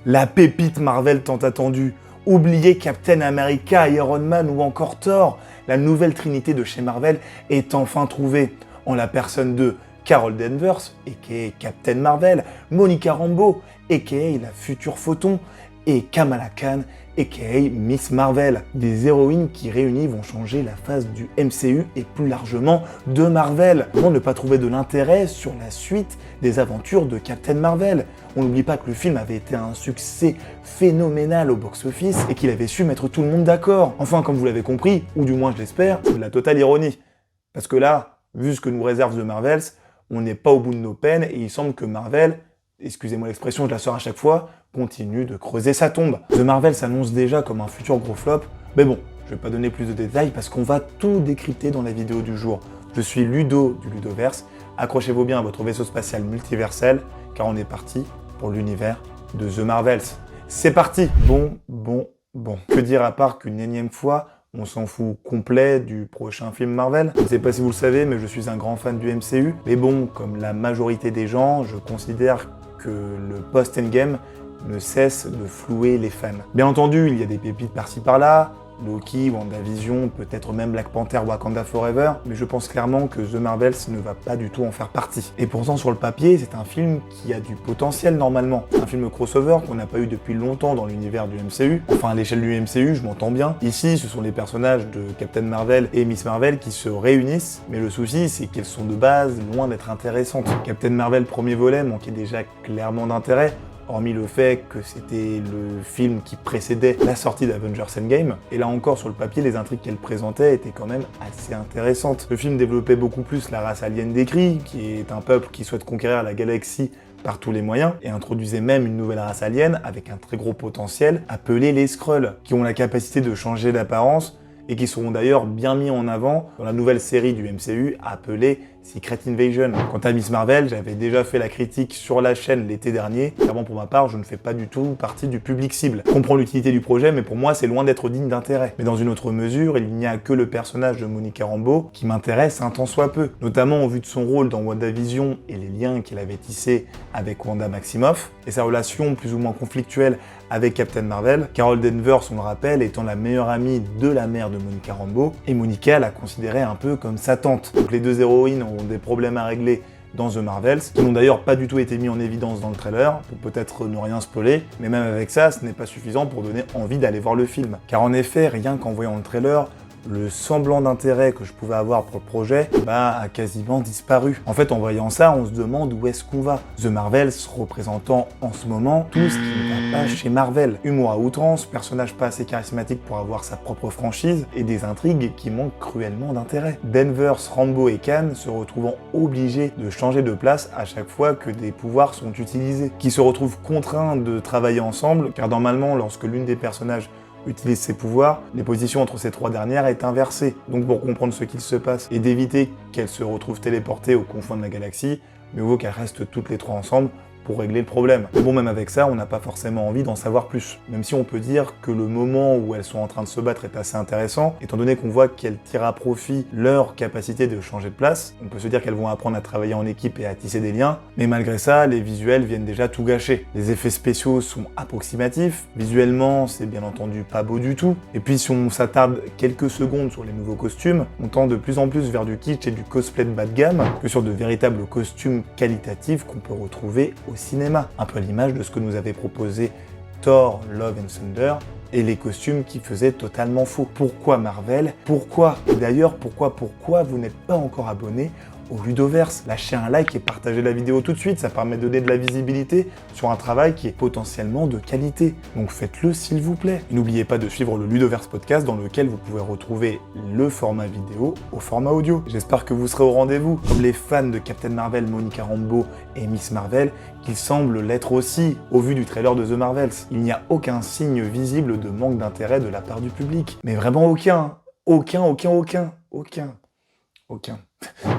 La pépite Marvel tant attendue. Oubliez Captain America, Iron Man ou encore Thor. La nouvelle trinité de chez Marvel est enfin trouvée en la personne de Carol Danvers, a.k.a. Captain Marvel, Monica Rambeau, a.k.a. la future Photon, et Kamala Khan, a.k.a. Miss Marvel. Des héroïnes qui réunies vont changer la face du MCU et plus largement de Marvel. Comment ne pas trouver de l'intérêt sur la suite des aventures de Captain Marvel? On n'oublie pas que le film avait été un succès phénoménal au box-office et qu'il avait su mettre tout le monde d'accord. Enfin, comme vous l'avez compris, ou du moins je l'espère, c'est de la totale ironie. Parce que là, vu ce que nous réserve The Marvels, on n'est pas au bout de nos peines et il semble que Marvel, excusez-moi l'expression, je la sors à chaque fois, continue de creuser sa tombe. The Marvel s'annonce déjà comme un futur gros flop, mais bon, je vais pas donner plus de détails parce qu'on va tout décrypter dans la vidéo du jour. Je suis Ludo du Ludoverse, accrochez-vous bien à votre vaisseau spatial multiversel, car on est parti pour l'univers de The Marvels. C'est parti! Bon. Que dire à part qu'une énième fois, on s'en fout complet du prochain film Marvel. Je ne sais pas si vous le savez, mais je suis un grand fan du MCU. Mais bon, comme la majorité des gens, je considère que le post-endgame ne cesse de flouer les fans. Bien entendu, il y a des pépites par-ci par-là, Loki, WandaVision, peut-être même Black Panther, Wakanda Forever, mais je pense clairement que The Marvels ne va pas du tout en faire partie. Et pourtant, sur le papier, c'est un film qui a du potentiel normalement. Un film crossover qu'on n'a pas eu depuis longtemps dans l'univers du MCU. Enfin, à l'échelle du MCU, je m'entends bien. Ici, ce sont les personnages de Captain Marvel et Miss Marvel qui se réunissent, mais le souci, c'est qu'elles sont de base loin d'être intéressantes. Captain Marvel premier volet manquait déjà clairement d'intérêt, hormis le fait que c'était le film qui précédait la sortie d'Avengers Endgame. Et là encore, sur le papier, les intrigues qu'elle présentait étaient quand même assez intéressantes. Le film développait beaucoup plus la race alien des Kree, qui est un peuple qui souhaite conquérir la galaxie par tous les moyens, et introduisait même une nouvelle race alien avec un très gros potentiel, appelée les Skrulls, qui ont la capacité de changer d'apparence, et qui seront d'ailleurs bien mis en avant dans la nouvelle série du MCU appelée Secret Invasion. Quant à Miss Marvel, j'avais déjà fait la critique sur la chaîne l'été dernier. Clairement pour ma part, je ne fais pas du tout partie du public cible. Je comprends l'utilité du projet, mais pour moi, c'est loin d'être digne d'intérêt. Mais dans une autre mesure, il n'y a que le personnage de Monica Rambeau qui m'intéresse un tant soit peu. Notamment au vu de son rôle dans WandaVision et les liens qu'elle avait tissés avec Wanda Maximoff, et sa relation plus ou moins conflictuelle avec Captain Marvel. Carol Danvers, on le rappelle, étant la meilleure amie de la mère de Monica Rambeau, et Monica la considérait un peu comme sa tante. Donc les deux héroïnes ont des problèmes à régler dans The Marvels, qui n'ont d'ailleurs pas du tout été mis en évidence dans le trailer, pour peut-être ne rien spoiler, mais même avec ça, ce n'est pas suffisant pour donner envie d'aller voir le film. Car en effet, rien qu'en voyant le trailer, le semblant d'intérêt que je pouvais avoir pour le projet a quasiment disparu. En fait, en voyant ça, on se demande où est-ce qu'on va. The Marvels représentant en ce moment tout ce qui ne va pas chez Marvel. Humour à outrance, personnage pas assez charismatique pour avoir sa propre franchise, et des intrigues qui manquent cruellement d'intérêt. Danvers, Rambeau et Khan se retrouvant obligés de changer de place à chaque fois que des pouvoirs sont utilisés, qui se retrouvent contraints de travailler ensemble, car normalement, lorsque l'une des personnages utilise ses pouvoirs, les positions entre ces trois dernières est inversée. Donc pour comprendre ce qu'il se passe et d'éviter qu'elles se retrouvent téléportées aux confins de la galaxie, mieux vaut qu'elles restent toutes les trois ensemble pour régler le problème. Mais bon, même avec ça, on n'a pas forcément envie d'en savoir plus. Même si on peut dire que le moment où elles sont en train de se battre est assez intéressant, étant donné qu'on voit qu'elles tirent à profit leur capacité de changer de place, on peut se dire qu'elles vont apprendre à travailler en équipe et à tisser des liens, mais malgré ça, les visuels viennent déjà tout gâcher. Les effets spéciaux sont approximatifs, visuellement, c'est bien entendu pas beau du tout, et puis si on s'attarde quelques secondes sur les nouveaux costumes, on tend de plus en plus vers du kitsch et du cosplay de bas de gamme, que sur de véritables costumes qualitatifs qu'on peut retrouver au cinéma, un peu à l'image de ce que nous avait proposé Thor, Love and Thunder, et les costumes qui faisaient totalement faux. Pourquoi Marvel? Pourquoi? Et d'ailleurs, pourquoi vous n'êtes pas encore abonné au Ludoverse? Lâchez un like et partagez la vidéo tout de suite, ça permet de donner de la visibilité sur un travail qui est potentiellement de qualité. Donc faites-le s'il vous plaît. Et n'oubliez pas de suivre le Ludoverse podcast dans lequel vous pouvez retrouver le format vidéo au format audio. J'espère que vous serez au rendez-vous, comme les fans de Captain Marvel, Monica Rambeau et Miss Marvel, qu'ils semblent l'être aussi au vu du trailer de The Marvels. Il n'y a aucun signe visible de manque d'intérêt de la part du public. Mais vraiment aucun. Aucun.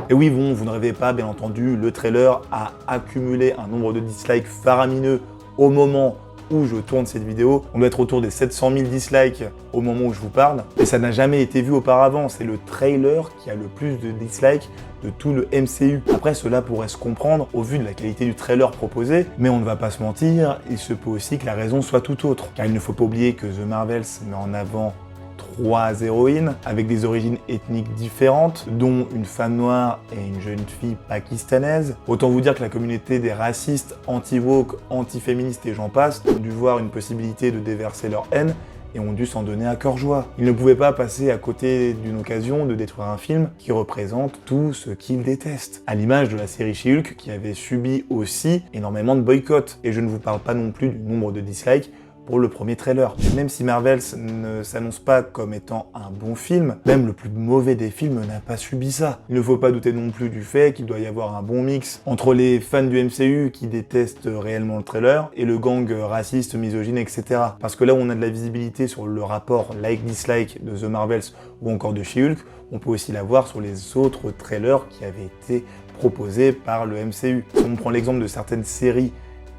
Et oui, bon, vous ne rêvez pas, bien entendu, le trailer a accumulé un nombre de dislikes faramineux au moment où je tourne cette vidéo. On doit être autour des 700 000 dislikes au moment où je vous parle. Et ça n'a jamais été vu auparavant. C'est le trailer qui a le plus de dislikes de tout le MCU. Après, cela pourrait se comprendre au vu de la qualité du trailer proposé, mais on ne va pas se mentir, il se peut aussi que la raison soit tout autre. Car il ne faut pas oublier que The Marvels met en avant 3 héroïnes avec des origines ethniques différentes, dont une femme noire et une jeune fille pakistanaise. Autant vous dire que la communauté des racistes, anti-woke, anti-féministes et j'en passe ont dû voir une possibilité de déverser leur haine et ont dû s'en donner à cœur joie. Ils ne pouvaient pas passer à côté d'une occasion de détruire un film qui représente tout ce qu'ils détestent. À l'image de la série She-Hulk qui avait subi aussi énormément de boycotts. Et je ne vous parle pas non plus du nombre de dislikes pour le premier trailer. Même si Marvels ne s'annonce pas comme étant un bon film, même le plus mauvais des films n'a pas subi ça. Il ne faut pas douter non plus du fait qu'il doit y avoir un bon mix entre les fans du MCU qui détestent réellement le trailer et le gang raciste, misogyne, etc. Parce que là où on a de la visibilité sur le rapport like-dislike de The Marvels ou encore de She-Hulk, on peut aussi la voir sur les autres trailers qui avaient été proposés par le MCU. Si on prend l'exemple de certaines séries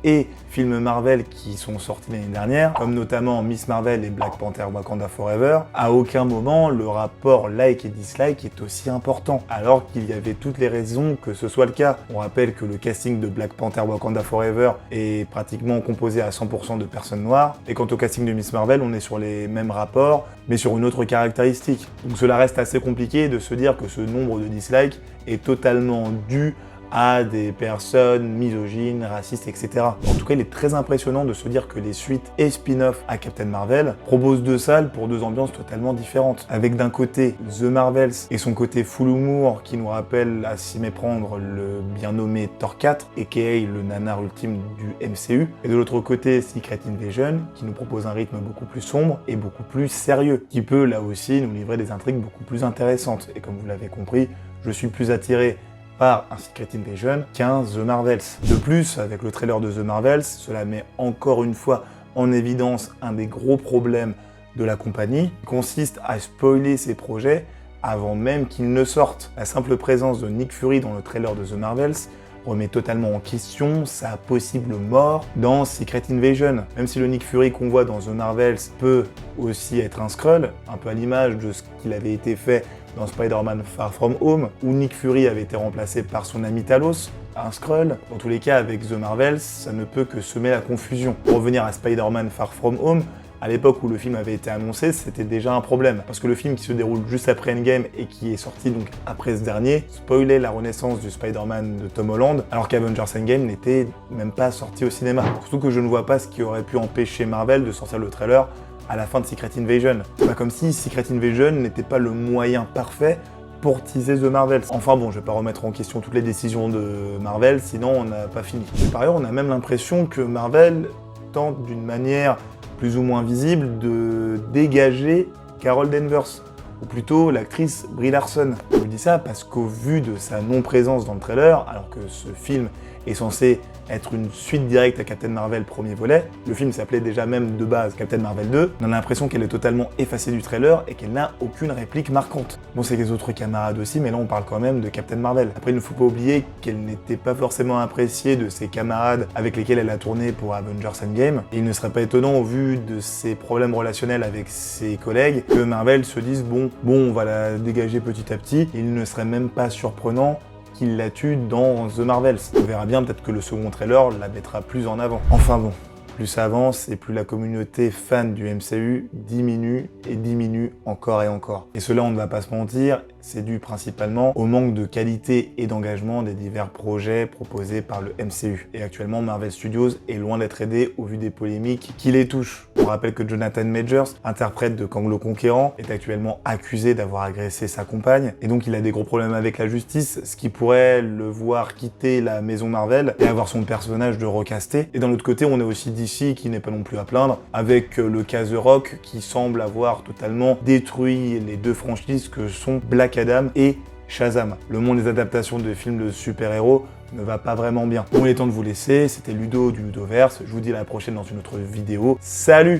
et films Marvel qui sont sortis l'année dernière, comme notamment Miss Marvel et Black Panther Wakanda Forever, à aucun moment le rapport like et dislike est aussi important, alors qu'il y avait toutes les raisons que ce soit le cas. On rappelle que le casting de Black Panther Wakanda Forever est pratiquement composé à 100% de personnes noires, et quant au casting de Miss Marvel, on est sur les mêmes rapports, mais sur une autre caractéristique. Donc cela reste assez compliqué de se dire que ce nombre de dislikes est totalement dû à des personnes misogynes, racistes, etc. En tout cas, il est très impressionnant de se dire que les suites et spin-off à Captain Marvel proposent deux salles pour deux ambiances totalement différentes. Avec d'un côté The Marvels et son côté full humour qui nous rappelle à s'y méprendre le bien nommé Thor 4, aka le nanar ultime du MCU, et de l'autre côté Secret Invasion qui nous propose un rythme beaucoup plus sombre et beaucoup plus sérieux, qui peut là aussi nous livrer des intrigues beaucoup plus intéressantes. Et comme vous l'avez compris, je suis plus attiré par un Secret Invasion qu'un The Marvels. De plus, avec le trailer de The Marvels, cela met encore une fois en évidence un des gros problèmes de la compagnie, qui consiste à spoiler ses projets avant même qu'ils ne sortent. La simple présence de Nick Fury dans le trailer de The Marvels remet totalement en question sa possible mort dans Secret Invasion. Même si le Nick Fury qu'on voit dans The Marvels peut aussi être un Skrull, un peu à l'image de ce qu'il avait été fait dans Spider-Man Far From Home, où Nick Fury avait été remplacé par son ami Talos, un Skrull. Dans tous les cas, avec The Marvels, ça ne peut que semer la confusion. Pour revenir à Spider-Man Far From Home, à l'époque où le film avait été annoncé, c'était déjà un problème. Parce que le film qui se déroule juste après Endgame et qui est sorti donc après ce dernier, spoilait la renaissance du Spider-Man de Tom Holland, alors qu'Avengers Endgame n'était même pas sorti au cinéma. Surtout que je ne vois pas ce qui aurait pu empêcher Marvel de sortir le trailer à la fin de Secret Invasion. C'est pas comme si Secret Invasion n'était pas le moyen parfait pour teaser The Marvels. Enfin bon, je vais pas remettre en question toutes les décisions de Marvel, sinon on n'a pas fini. Et par ailleurs, on a même l'impression que Marvel tente d'une manière plus ou moins visible de dégager Carol Danvers, ou plutôt l'actrice Brie Larson. Je vous dis ça parce qu'au vu de sa non-présence dans le trailer, alors que ce film est censé être une suite directe à Captain Marvel premier volet, le film s'appelait déjà même de base Captain Marvel 2, on a l'impression qu'elle est totalement effacée du trailer et qu'elle n'a aucune réplique marquante. Bon, c'est les autres camarades aussi, mais là on parle quand même de Captain Marvel. Après, il ne faut pas oublier qu'elle n'était pas forcément appréciée de ses camarades avec lesquels elle a tourné pour Avengers Endgame, et il ne serait pas étonnant au vu de ses problèmes relationnels avec ses collègues que Marvel se dise bon, on va la dégager petit à petit. Il ne serait même pas surprenant qu'il la tue dans The Marvels. On verra bien, peut-être que le second trailer la mettra plus en avant. Enfin bon, plus ça avance et plus la communauté fan du MCU diminue et diminue encore et encore. Et cela, on ne va pas se mentir, c'est dû principalement au manque de qualité et d'engagement des divers projets proposés par le MCU. Et actuellement, Marvel Studios est loin d'être aidé au vu des polémiques qui les touchent. On rappelle que Jonathan Majors, interprète de Kang le Conquérant, est actuellement accusé d'avoir agressé sa compagne, et donc il a des gros problèmes avec la justice, ce qui pourrait le voir quitter la maison Marvel et avoir son personnage de recasté. Et d'un autre côté, on a aussi DC qui n'est pas non plus à plaindre, avec le cas The Rock qui semble avoir totalement détruit les deux franchises que sont Black Adam et Shazam. Le monde des adaptations de films de super-héros ne va pas vraiment bien. Bon, il est temps de vous laisser, c'était Ludo du Ludoverse, je vous dis à la prochaine dans une autre vidéo. Salut!